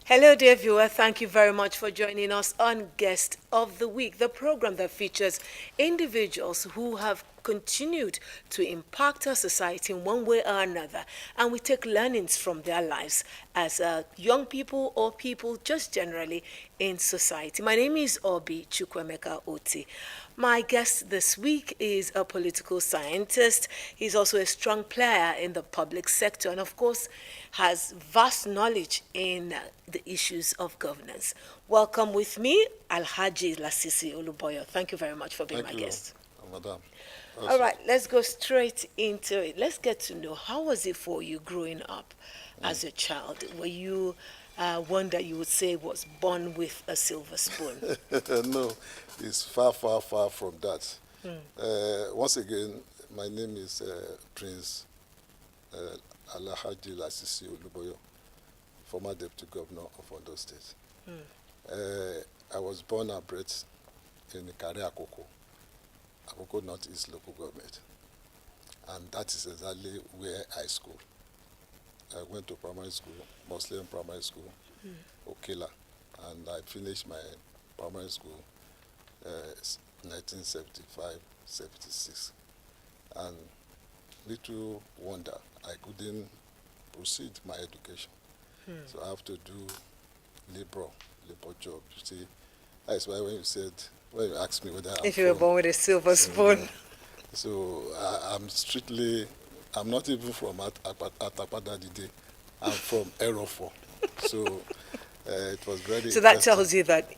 Hello, dear viewer. Thank you very much for joining us on Guest of the Week, the program that features individuals who have continued to impact our society in one way or another, and we take learnings from their lives as young people or people just generally in society. My name is Obi Chukwemeka Oti. My guest this week is a political scientist. He's also a strong player in the public sector and, of course, has vast knowledge in the issues of governance. Welcome with me, ALHAJI LASISI OLUBOYO. Thank you very much for being my guest. Madam. All right, let's go straight into it. Let's get to know, how was it for you growing up as a child? Were you one that you would say was born with a silver spoon? No, it's far, far, far from that. Once again, my name is Prince ALHAJI LASISI OLUBOYO, former Deputy Governor of Ondo State. I was born and bred in Ikare Akoko North East Local Government, and that is exactly where I schooled. I went to primary school, Muslim primary school, Okela, and I finished my primary school 1975-76. And little wonder, I couldn't proceed my education. So I have to do labor job. You see, that's why when you asked me whether If you were born with a silver spoon. So I'm not even from Atapadadide. I'm from Erofo. So it was very So that tells you that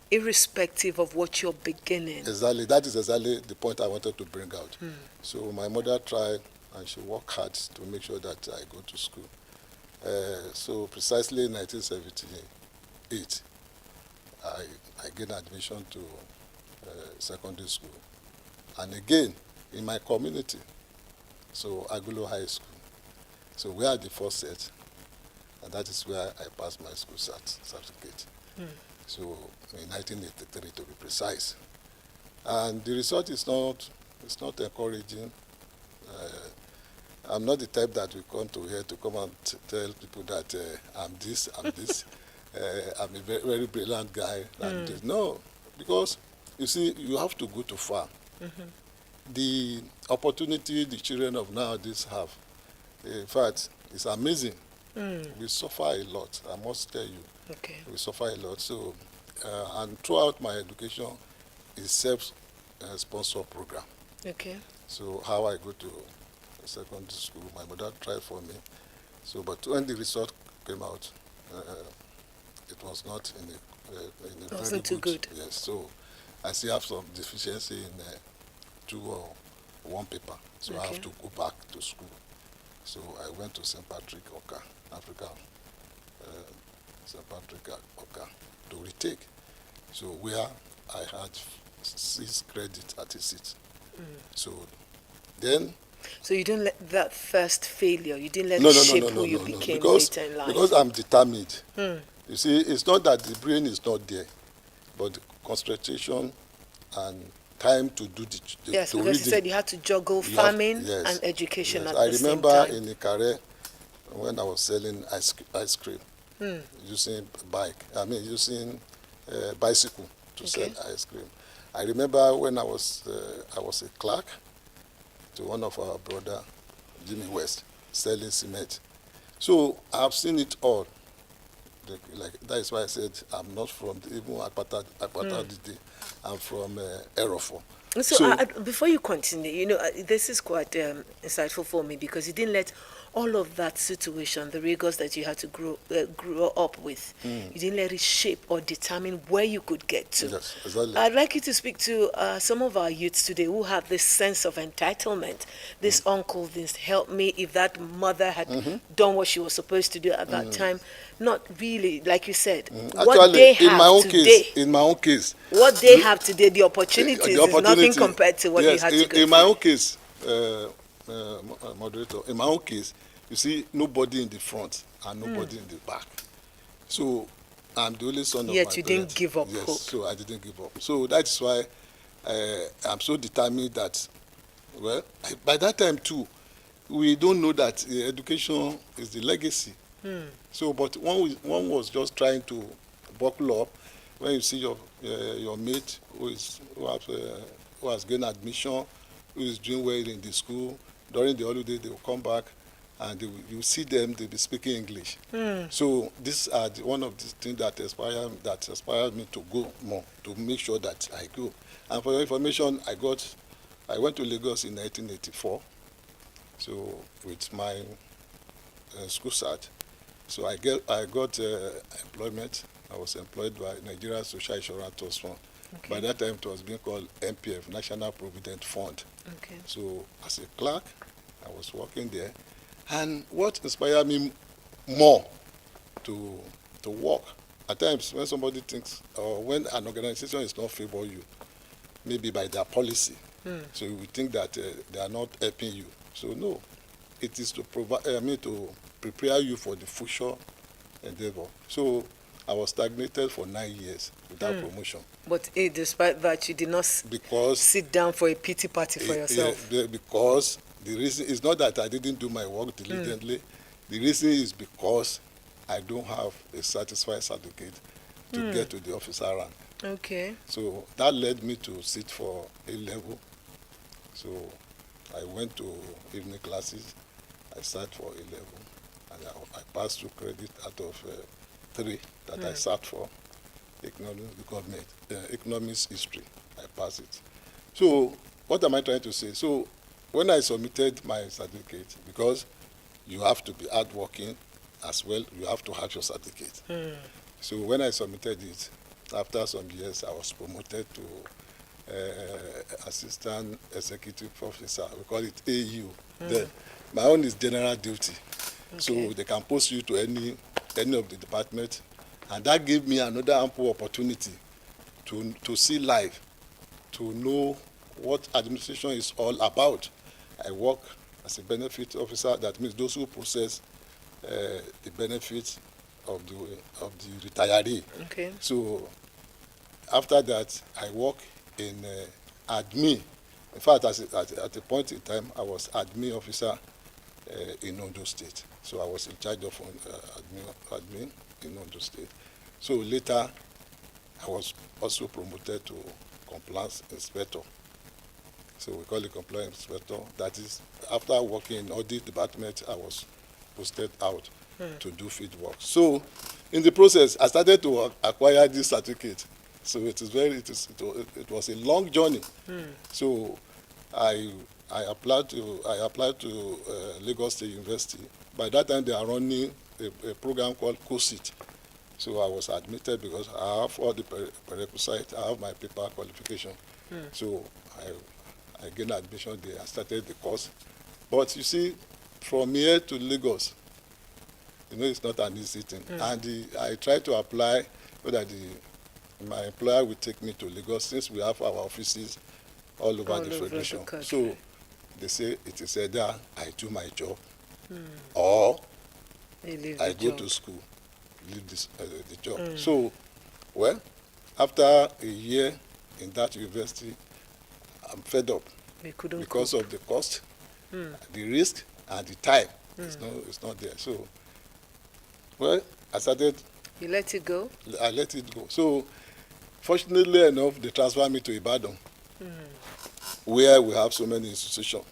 irrespective of what you're beginning. Exactly. That is exactly the point I wanted to bring out. So my mother tried, and she worked hard to make sure that I go to school. So precisely in 1978, I gained admission to secondary school. And again, in my community, so Agulo High School. So we are the first set, and that is where I passed my school certificate. So in 1983 to be precise. And the result is not encouraging. I'm not the type that will come to here to come and tell people that I'm this. I'm a very, very brilliant guy. No, because you see, you have to go to farm. The opportunity the children of nowadays have, in fact, is amazing. We suffer a lot, I must tell you. Okay. We suffer a lot. So, and throughout my education, is self-sponsored program. Okay. So how I go to secondary school, my mother tried for me. So, but when the result came out, it was not in a Wasn't very too good. Yes. So I still have some deficiency in 2 or 1 paper. So I have to go back to school. So I went to St. Patrick Oka, Africa. St. Patrick Oka to retake. So where I had 6 credits at a seat. So then. So you didn't let that first failure, you didn't let it shape who you became later in life? Because I'm determined. You see, it's not that the brain is not there, but the concentration and time to do the yes, to because you said you had to juggle farming and education at the same time. I remember in Ikare when I was selling ice cream, using using bicycle to sell ice cream. I remember when I was a clerk to one of our brother, Jimmy West, selling cement. So I've seen it all. That is why I said I'm not from even Akpata Dide. I'm from Erofo. So before you continue, this is quite insightful for me, because you didn't let all of that situation, the rigors that you had to grow up with, you didn't let it shape or determine where you could get to. Yes, exactly. I'd like you to speak to some of our youths today who have this sense of entitlement, this uncle, this help me, if that mother had done what she was supposed to do at that time. Not really, like you said. What Actually, they have today, in my own case, what they have today, the opportunities is nothing compared to what you had to go through. In my own case, moderator, in my own case, you see nobody in the front and nobody in the back. So I'm the only son of my parents. Yet you didn't give up yes, hope. So I didn't give up. So that's why I'm so determined that, well, by that time too, we don't know that education is the legacy. So, but one was just trying to buckle up. When you see your mate who has gained admission, who is doing well in the school, during the holiday they will come back, and you see them, they'll be speaking English. So these are one of the things that inspired me to go more, to make sure that I go. And for your information, I went to Lagos in 1984. So with my school cert, so I got employment. I was employed by Nigeria Social Insurance Trust Fund. Okay. By that time, it was being called NPF, National Provident Fund. Okay. So as a clerk, I was working there. And what inspired me more to work, at times when somebody thinks, or when an organization is not favor you, maybe by their policy, so you would think that they are not helping you. So no, it is to provide, to prepare you for the future endeavor. So I was stagnated for 9 years without promotion. But despite that, you did not sit down for a pity party for yourself. Because the reason is not that I didn't do my work diligently. The reason is because I don't have a satisfied certificate to get to the officer rank. Okay. So that led me to sit for A level. So I went to evening classes. I sat for A level, and I passed 2 credits out of 3 that I sat for. Economics history. I passed it. So what am I trying to say? So when I submitted my certificate, because you have to be hardworking as well, you have to have your certificate. So when I submitted it, after some years, I was promoted to assistant executive officer. We call it AU. Then my own is general duty. Okay. So they can post you to any of the departments, and that gave me another ample opportunity to see life, to know what administration is all about. I work as a benefit officer. That means those who process the benefits of the retiree. Okay. So after that, I work in admin. In fact, at a point in time, I was admin officer in Ondo State. So I was in charge of admin in Ondo State. So later, I was also promoted to compliance inspector. So we call it compliance inspector. That is, after working in audit department, I was posted out to do field work. So in the process, I started to acquire this certificate. So it was a long journey. So I applied to Lagos State University. By that time, they are running a program called COSIT. So I was admitted because I have all the prerequisites. I have my paper qualification. So I gained admission there. I started the course. But you see, from here to Lagos, it's not an easy thing. And I tried to apply so that my employer will take me to Lagos, since we have our offices all over the federation. So they say it is either I do my job or I go to school, leave the job. So, well, after a year in that university, I'm fed up because of the cost, the risk, and the time. It's not there. So, well, I started. You let it go? I let it go. So, fortunately enough, they transferred me to Ibadan, where we have so many institutions.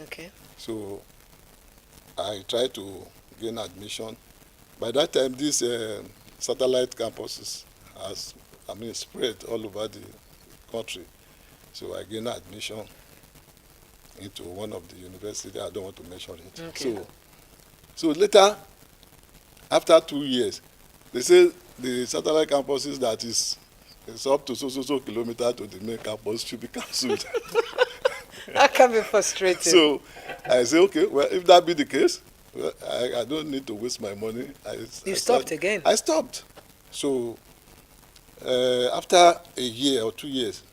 Okay. So, I tried to gain admission. By that time, these satellite campuses has spread all over the country. So I gained admission into one of the universities. I don't want to mention it. Okay. So later, after 2 years, they say the satellite campuses that is up to so kilometers to the main campus should be cancelled. That can be frustrating. So I say, okay, well, if that be the case, well, I don't need to waste my money. You stopped again? I stopped. So after a year or 2 years,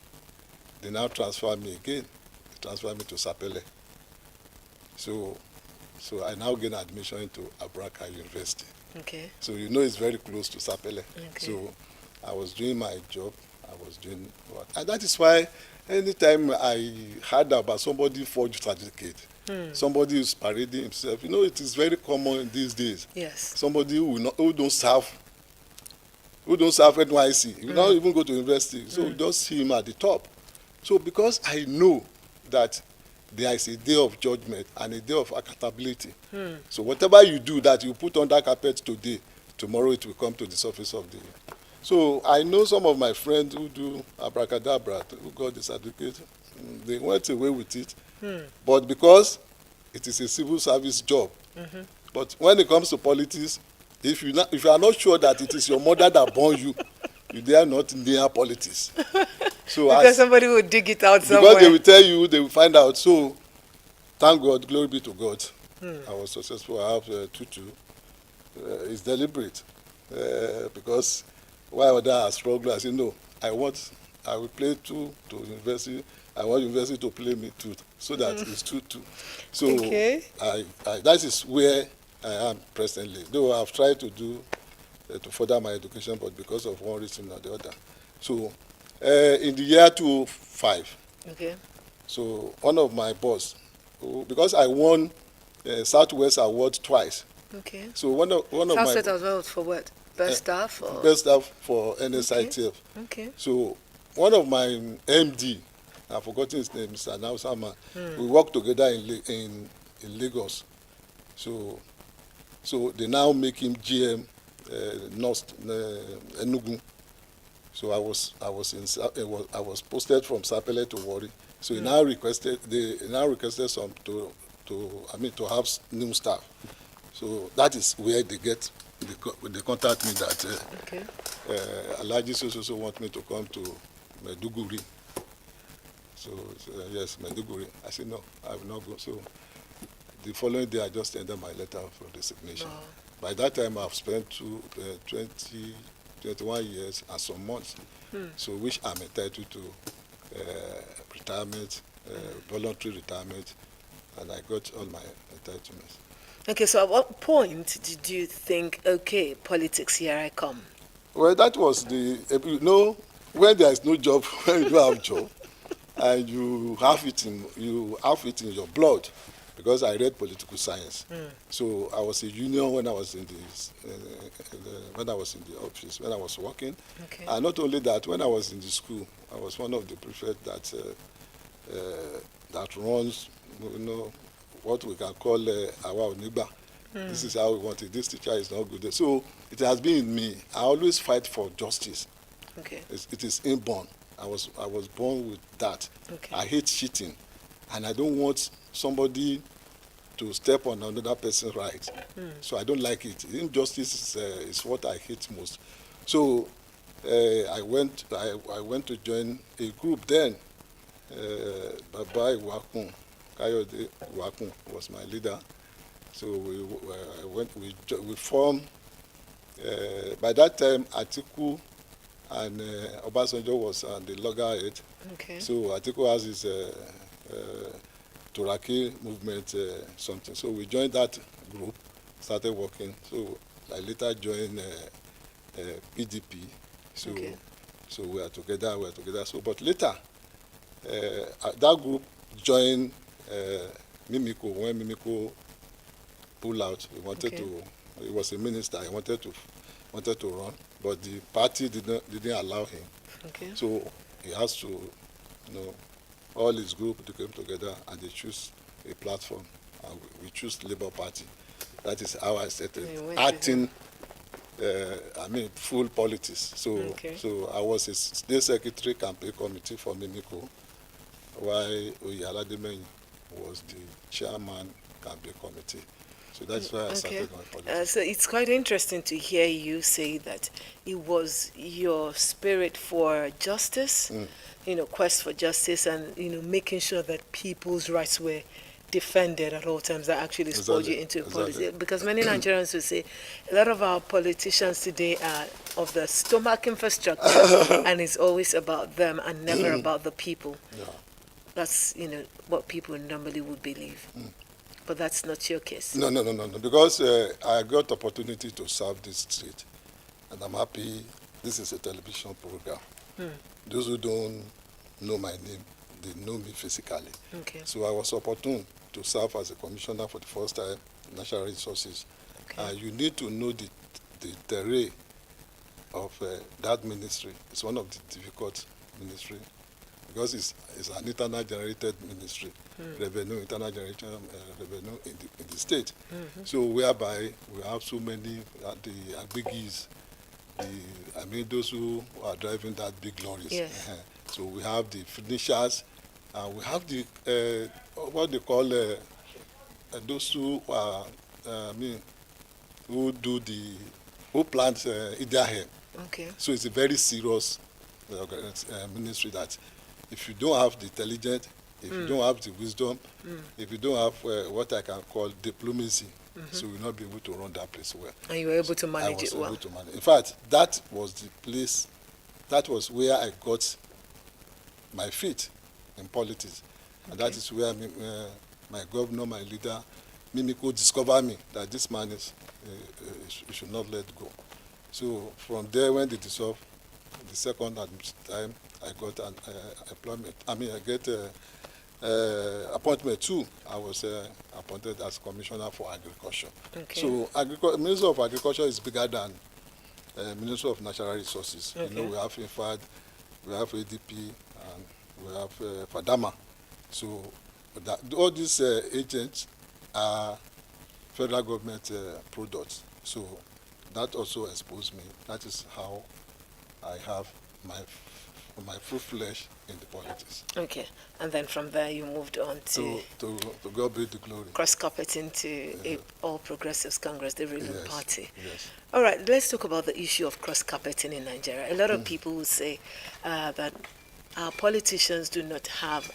they now transfer me again. They transfer me to Sapele. So I now gain admission into Abraka University. Okay. So it's very close to Sapele. Okay. So I was doing my job. I was doing what, and that is why anytime I heard about somebody forged certificate, Somebody is parading himself. You know, it is very common these days. Yes. Somebody who don't serve NYC, you don't even go to university, so you just see him at the top. So because I know that there is a day of judgment and a day of accountability, so whatever you do that you put on that carpet today, tomorrow it will come to the surface of the. So I know some of my friends who do abracadabra, who got the certificate, they went away with it, but because it is a civil service job. But when it comes to politics, if you are not sure that it is your mother that born you, you dare not near politics. So because somebody will dig it out somewhere. Because they will tell you, they will find out. So thank God, glory be to God. I was successful. I have 2-2. It's deliberate because while others are struggling, I say no. I will play 2 to university. I want university to play me 2, so that it's 2-2. So that is where I am presently. Though I've tried to do to further my education, but because of one reason or the other. So in the year 2005, so one of my boss, because I won Southwest Award twice. So one of Southwest Award for what? Best staff? Or? Best staff for NSITF. So one of my MD, I've forgotten his name, Mr. Nausama, we worked together in Lagos. So they now make him GM North Enugu. So I was posted from Sapele to Warri. So they now requested some to have new staff. So that is where they contact me that ALHAJI so want me to come to Maiduguri. So yes, Maiduguri. I said no, I will not go. So the following day I just tendered my letter for resignation. By that time I've spent 21 years and some months, so which I'm entitled to retirement, voluntary retirement, and I got all my entitlements. Okay, so at what point did you think, okay, politics, here I come? Well, that was when there is no job, when you don't have job, and you have it in your blood, because I read political science. So I was a union when I was in the office, when I was working. And not only that, when I was in the school, I was one of the prefects that runs, what we can call our Oniba. This is how we want it. This teacher is not good. So it has been in me. I always fight for justice. It is inborn. I was born with that. I hate cheating, and I don't want somebody to step on another person's right. So I don't like it. Injustice is what I hate most. So I went to join a group then. Baba Iwakun, Kayode Iwakun was my leader. So we formed. By that time, Atiku and Obasanjo was on the loggerhead. So Atiku has his Turaki movement something. So we joined that group, started working. So I later joined PDP. So we are together. So but later that group joined Mimiko. When Mimiko pulled out, he wanted to. He was a minister. He wanted to run, but the party didn't allow him. So he has to, all his group they came together and they choose a platform, and we choose Labour Party. That is how I started acting. Full politics. So I was a state secretary campaign committee for Mimiko, while Oyalademeyin was the chairman campaign committee. So that's why I started my politics. So it's quite interesting to hear you say that it was your spirit for justice, quest for justice, and making sure that people's rights were defended at all times that actually spurred you into politics. Because many Nigerians will say a lot of our politicians today are of the stomach infrastructure and it's always about them and never about the people. That's what people normally would believe. But that's not your case. No. Because I got opportunity to serve this state, and I'm happy. This is a television program. Those who don't know my name, they know me physically. So I was opportune to serve as a commissioner for the first time, natural resources. And you need to know the terrain of that ministry. It's one of the difficult ministry because it's an internal generated ministry, revenue, internal generation revenue in the state. So whereby we have so many, the agbigis, those who are driving that big lorries. Yes. So we have the finishers, we have the, what they call, those who are, who plant India hemp. Okay. So it's a very serious ministry that if you don't have the intelligence, if you don't have the wisdom, if you don't have what I can call diplomacy, so you will not be able to run that place well. And you were able to manage it well. I was able to manage. In fact, that was the place, that was where I got my feet in politics. And that is where my governor, my leader, Mimiko, discovered me, that this man is, we should not let go. So from there, when they dissolved, the second time I got an employment, I get appointment too. I was appointed as commissioner for agriculture. Okay. So Minister of Agriculture is bigger than Minister of Natural Resources. Okay. You know, we have INFAD, we have ADP, and we have FADAMA. So all these agents are federal government products. So that also exposed me. That is how I have my full flesh in the politics. Okay, and then from there you moved on to God be the glory. Cross-carpeting to All Progressives Congress, the ruling party. Yes. All right, let's talk about the issue of cross-carpeting in Nigeria. A lot of people will say that our politicians do not have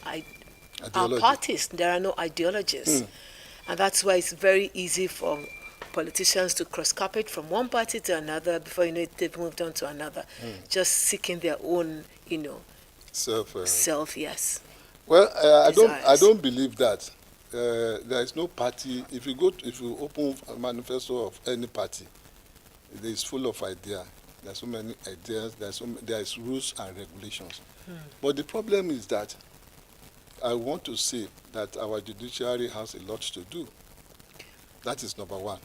our parties. There are no ideologies, and that's why it's very easy for politicians to cross-carpet from one party to another. Before you know it, they've moved on to another, just seeking their own, self. Yes. Well, I don't believe that. There is no party. If you open a manifesto of any party, it is full of ideas. There are so many ideas. There is rules and regulations. But the problem is that I want to say that our judiciary has a lot to do. That is number one.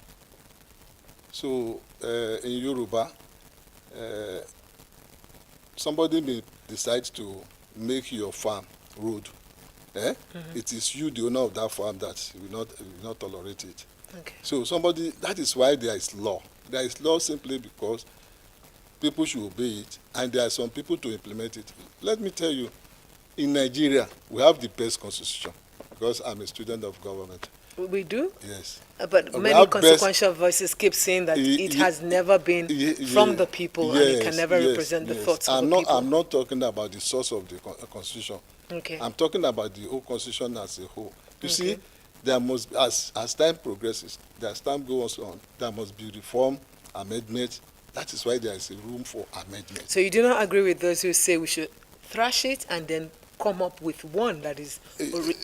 So in Yoruba, somebody may decide to make your farm road. It is you, the owner of that farm, that will not tolerate it. Okay. So that is why there is law. There is law simply because people should obey it, and there are some people to implement it. Let me tell you, in Nigeria, we have the best constitution, because I'm a student of government. We do? Yes. But many consequential voices keep saying that it has never been from the people, and it can never represent the thoughts of the people. I'm not talking about the source of the constitution. Okay. I'm talking about the whole constitution as a whole. You see, there must, as time progresses, as time goes on, there must be reform, amendment. That is why there is a room for amendment. So you do not agree with those who say we should thrash it and then come up with one that is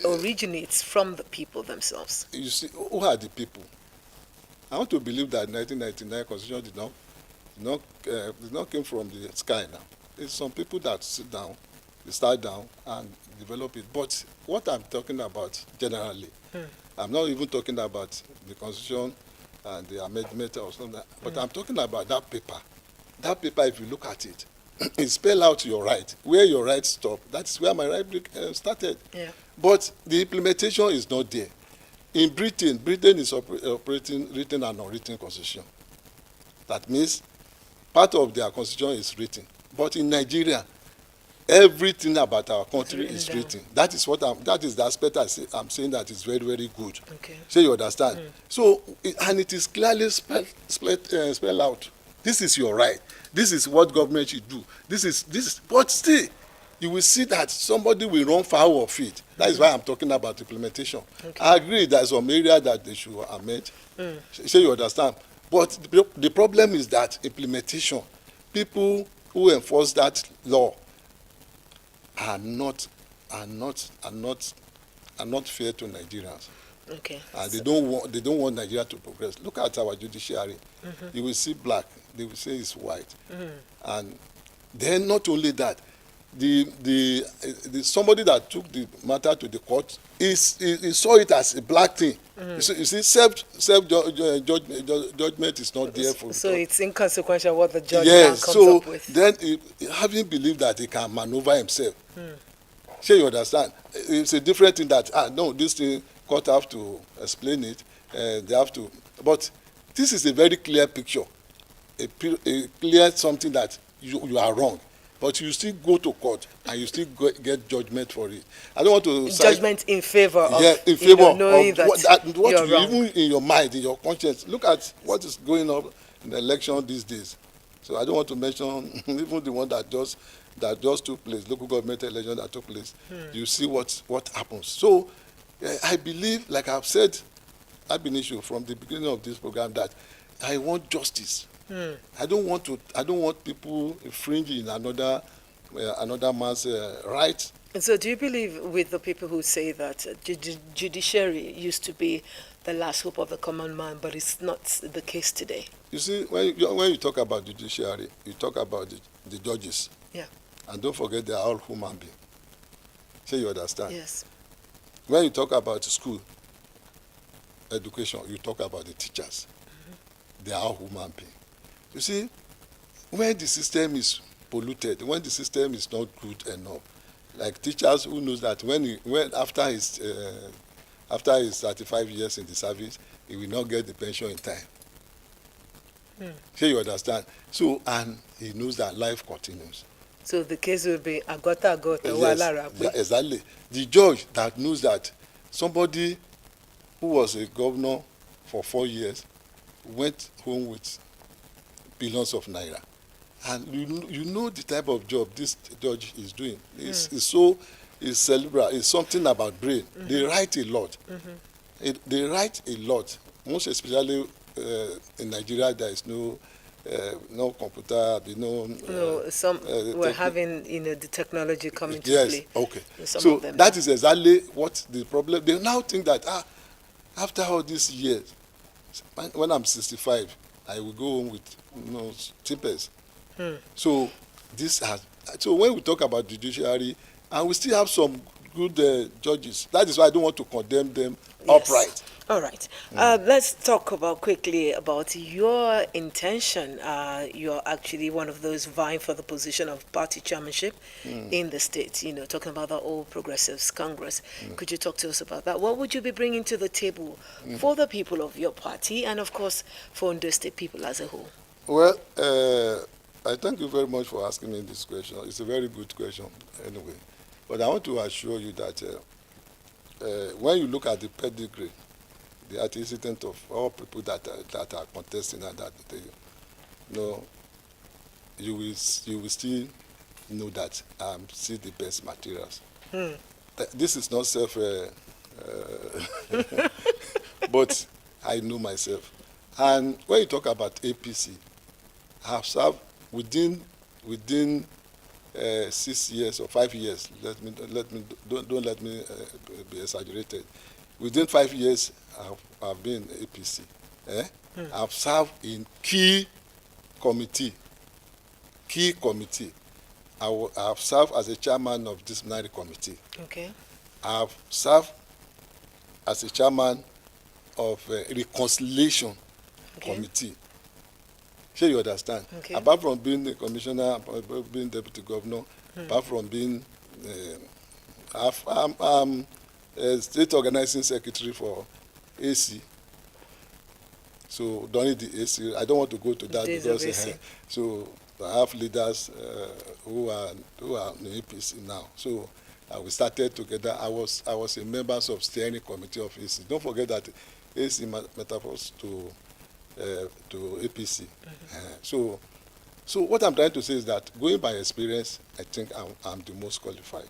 originates from the people themselves? You see, who are the people? I want to believe that 1999 constitution did not come from the sky now. It's some people that sit down, they start down and develop it. But what I'm talking about generally, I'm not even talking about the constitution and the amendment or something, but I'm talking about that paper. That paper, if you look at it, it spell out your right. Where your right stop, that's where my right started. Yeah. But the implementation is not there. In Britain is operating written and unwritten constitution. That means part of their constitution is written. But in Nigeria, everything about our country is written. That is the aspect I'm saying that is very, very good. Okay. So you understand? So, and it is clearly spelled out. This is your right. This is what government should do. But still, you will see that somebody will run foul of it. That is why I'm talking about implementation. Okay. I agree there's some area that they should amend. So you understand? But the problem is that implementation, people who enforce that law are not fair to Nigerians. Okay. And they don't want Nigeria to progress. Look at our judiciary. You will see black, they will say it's white. And then not only that, the somebody that took the matter to the court he saw it as a black thing. You see judgment is not there for. So it's inconsequential what the judge now yes, comes so up with. then having believed that he can maneuver himself. Sure, you understand? It's a different thing that no, this thing court have to explain it. They have to, but this is a very clear picture, a clear something that you are wrong, but you still go to court and you still get judgment for it. I don't want to judgment in favor of, in favor knowing of that what you're you, wrong. even in your mind, in your conscience. Look at what is going on in the election these days. So I don't want to mention even the one that just took place, local government election that took place. You see what happens. So I believe, like I've said, I've been issue from the beginning of this program, that I want justice. I don't want people infringing another man's right. And so do you believe with the people who say that judiciary used to be the last hope of the common man, but it's not the case today? You see, when you talk about judiciary, you talk about the judges. Yeah. And don't forget, they are all human beings. So you understand? Yes. When you talk about school education, you talk about the teachers. They are all human beings. You see, when the system is polluted, when the system is not good enough, like teachers who knows that when after his 35 years in the service, he will not get the pension in time. So you understand? So, and he knows that life continues. So the case will be agota. Yes, exactly. The judge that knows that somebody who was a governor for 4 years went home with billions of naira, and you know the type of job this judge is doing. It's cerebral. It's something about brain. They write a lot. They write a lot. Most especially in Nigeria, there is no computer. We're having the technology coming to yes, play. okay. So that is exactly what the problem. They now think that after all these years, when I'm 65, I will go home with tippers. So when we talk about judiciary, and we still have some good judges. That is why I don't want to condemn them upright. All right. Let's talk quickly about your intention. You're actually one of those vying for the position of party chairmanship in the state, talking about the All Progressives Congress. Could you talk to us about that? What would you be bringing to the table for the people of your party and, of course, for Ondo State people as a whole? Well, I thank you very much for asking me this question. It's a very good question anyway. But I want to assure you that when you look at the pedigree, the antecedent of all people that are contesting and that you will still know that I'm still the best materials. This is not but I know myself. And when you talk about APC, I have served within 6 years or 5 years. Don't let me be exaggerated. Within 5 years, I've been APC. I've served in key committee. I've served as a chairman of disciplinary committee. Okay. I've served as a chairman of reconciliation committee. Sure, you understand? Okay. Apart from being a commissioner, being deputy governor, apart from being, I'm a state organizing secretary for AC. So during the AC, I don't want to go to that because so I have leaders who are in APC now. So we started together. I was a member of steering committee of AC. Don't forget that AC metaphors to APC. So what I'm trying to say is that going by experience, I think I'm the most qualified.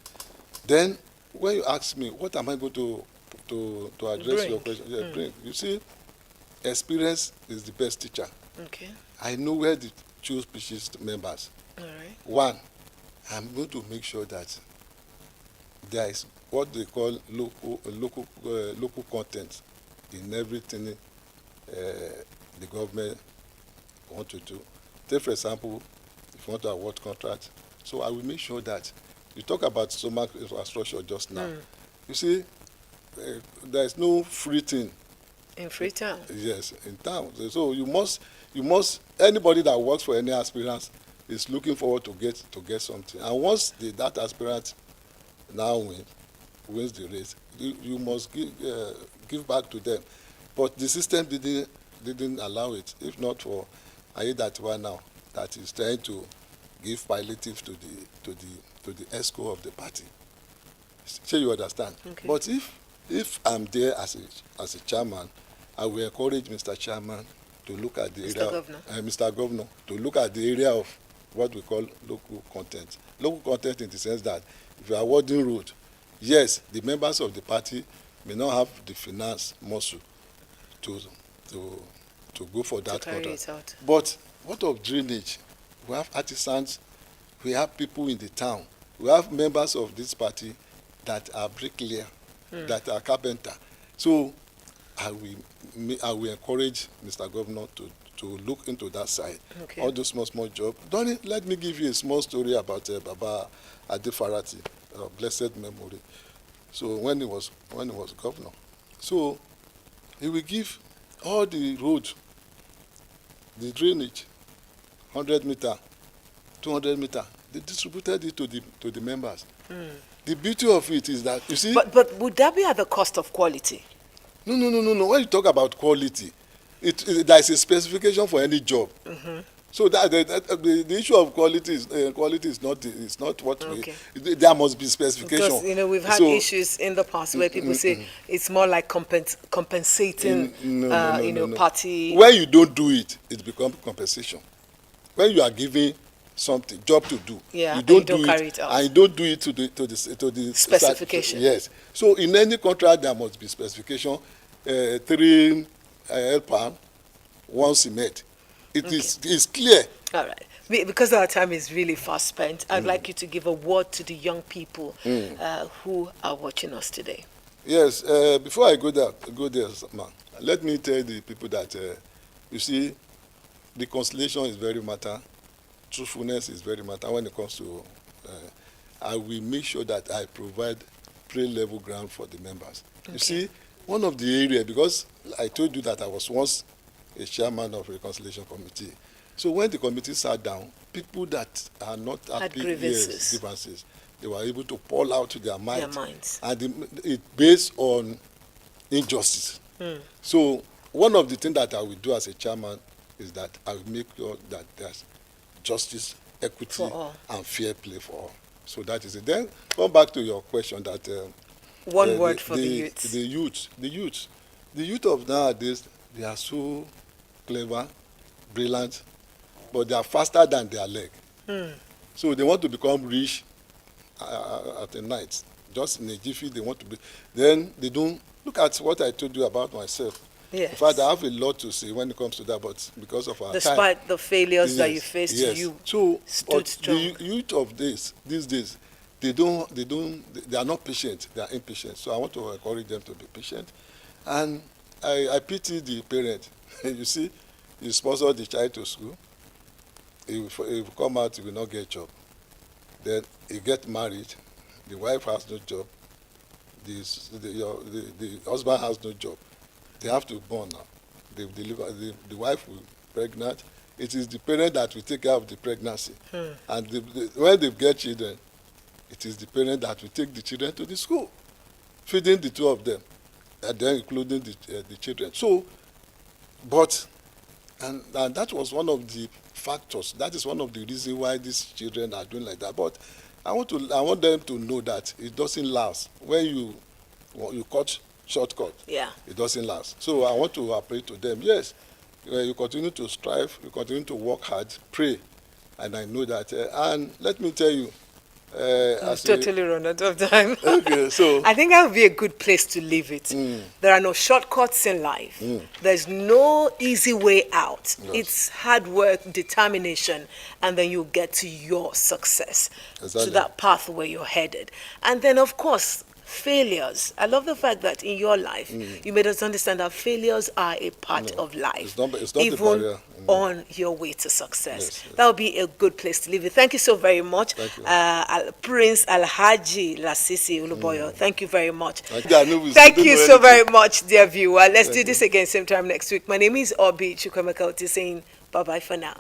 Then when you ask me what am I going to address your question, bring. You see, experience is the best teacher. Okay. I know where to choose species members. All right. One, I'm going to make sure that there is what they call local content in everything the government want to do. Take for example, if you want to award contract, so I will make sure that You talk about stomach infrastructure just now. You see, there is no free thing. In Freetown? Yes, in town. So you must, anybody that works for any aspirant is looking forward to get something. And once that aspirant now wins the race, you must give back to them. But the system didn't allow it. If not for Ayedatiwa now, that is trying to give palliative to the ESCO of the party. So you understand. Okay. But if I'm there as a chairman, I will encourage Mr. Chairman to look at the area, Mr. Governor, to look at the area of what we call local content. Local content in the sense that if you are awarding road, yes, the members of the party may not have the finance muscle to go for that contract. But what of drainage? We have artisans, we have people in the town, we have members of this party that are bricklayer, that are carpenter. So I will encourage Mr. Governor to look into that side. Okay. All those small jobs. Let me give you a small story about Baba Adefarati, blessed memory. So when he was governor, so he will give all the road, the drainage, 100 meter, 200 meter. They distributed it to the members. The beauty of it is that, you see. But would that be at the cost of quality? No. When you talk about quality, there is a specification for any job. So that the issue of quality is not what there must be specification. Because we've had issues in the past where people say it's more like compensating party. When you don't do it, it becomes compensation. When you are giving something job to do, you don't carry it out, and you don't do it to the specification. Yes. So in any contract there must be specification. 3 palm, 1 cement. It's clear. All right. Because our time is really fast spent, I'd like you to give a word to the young people who are watching us today. Yes. Before I go there, man, let me tell the people that you see, reconciliation is very matter. Truthfulness is very matter when it comes to. I will make sure that I provide pre-level ground for the members. You see, one of the areas, because I told you that I was once a chairman of reconciliation committee. So when the committee sat down, people that are not happy, grievances, they were able to pour out their minds. And it based on injustice. So one of the things that I will do as a chairman is that I will make sure that there's justice, equity, and fair play for all. So that is it. Then come back to your question that one word for the youth. The youth of nowadays, they are so clever, brilliant, but they are faster than their leg. So they want to become rich at the night. Just in a jiffy, they want to be. Then they don't look at what I told you about myself. Yes. In fact, I have a lot to say when it comes to that, but because of our Despite time, the failures that you faced, you stood strong. The youth of these days, they are not patient. They are impatient. So I want to encourage them to be patient. And I pity the parent. You see, you sponsor the child to school. He will come out, he will not get a job. Then he get married. The wife has no job. The husband has no job. They have to born now. They deliver. The wife will be pregnant. It is the parent that will take care of the pregnancy. And when they get children, it is the parent that will take the children to the school, feeding the two of them, and then including the children. So, and that was one of the factors. That is one of the reasons why these children are doing like that. But I want them to know that it doesn't last. When you cut shortcut, it doesn't last. So I want to appeal to them. Yes, you continue to strive, you continue to work hard, pray, and I know that. And let me tell you, I've totally run out of time. Okay, so I think that would be a good place to leave it. There are no shortcuts in life. There's no easy way out. Yes. It's hard work, determination, and then you get to your success, Exactly. to that path where you're headed. And then, of course, failures. I love the fact that in your life, you made us understand that failures are a part of life, it's not even the barrier. on your way to success. Yes, yes. That would be a good place to leave it. Thank you so very much, Thank you. Prince ALHAJI LASISI OLUBOYO. Thank you very much. Thank You so very much, dear viewer. Let's do this again same time next week. My name is Obi Chukwemeka saying bye-bye for now.